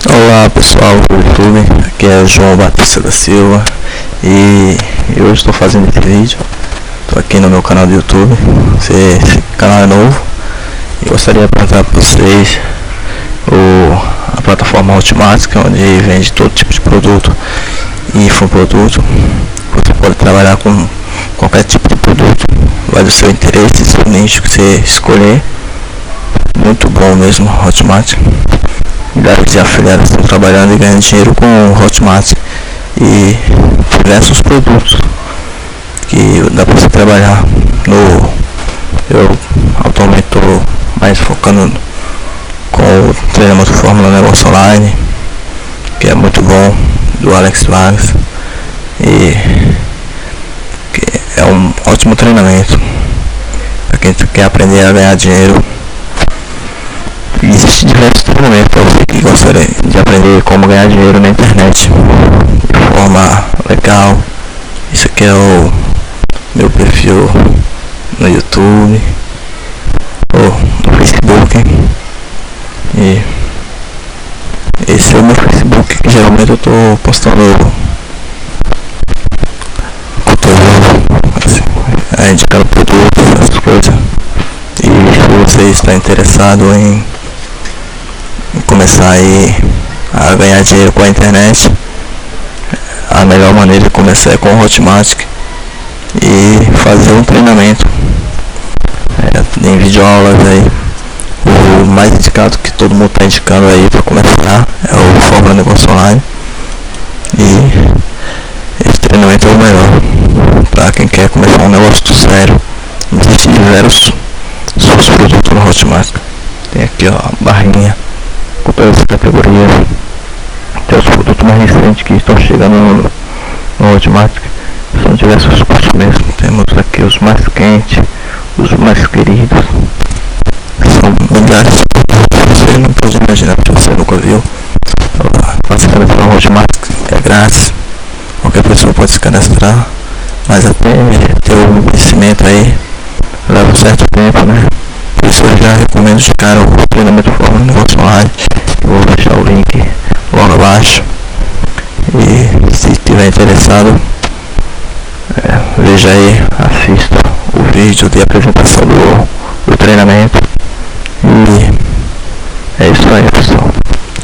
Olá pessoal do YouTube, aqui é o João Batista da Silva e hoje estou fazendo esse vídeo. Estou aqui no meu canal do YouTube. Esse canal é novo e gostaria de apresentar para vocês a plataforma Hotmart, onde vende todo tipo de produto e infoproduto. Você pode trabalhar com qualquer tipo de produto, vai do seu interesse, do seu nicho que você escolher. Muito bom mesmo Hotmart. Milhares de afiliados estão trabalhando e ganhando dinheiro com o Hotmart e diversos produtos que dá para você trabalhar eu atualmente estou mais focando com o treinamento Fórmula Negócio Online, que é muito bom, do Alex Vargas, e que é um ótimo treinamento para quem quer aprender a ganhar dinheiro. E existe diversos treinamentos para você que gostaria de aprender como ganhar dinheiro na internet de forma legal. Isso aqui é o meu perfil no YouTube ou no Facebook, e esse é o meu Facebook, que geralmente eu estou postando conteúdo assim, indicando produtos, essas coisas. E se você está interessado em começar aí a ganhar dinheiro com a internet, a melhor maneira de começar é com o Hotmart e fazer um treinamento. Tem videoaulas aí. O mais indicado, que todo mundo está indicando aí para começar, é o Fórmula Negócio Online, e esse treinamento é o melhor para quem quer começar um negócio do zero. Existem diversos produtos no Hotmart. Tem aqui ó, a barrinha com todas as categorias. Tem os produtos mais recentes que estão chegando no Hotmart, são diversos cursos mesmo. Temos aqui os mais quentes, os mais queridos, são milhares de produtos, você não pode imaginar, que você nunca viu. Pode se cadastrar no Hotmart, é grátis, qualquer pessoa pode se cadastrar, mas até ter um conhecimento aí leva um certo tempo, né? Por isso eu já recomendo de cara o treinamento Fórmula Negócio Online. Eu vou deixar o link logo abaixo, e se estiver interessado, veja aí, assista o vídeo de apresentação do treinamento. E é isso aí pessoal,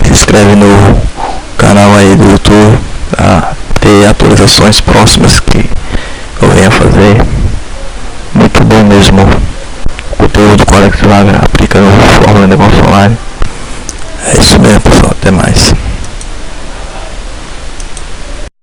se inscreve no canal aí do YouTube para ter atualizações próximas que eu venha fazer. Muito bom mesmo o conteúdo que o Alex Vargas aplica no Fórmula Negócio Online. É isso mesmo pessoal, até mais.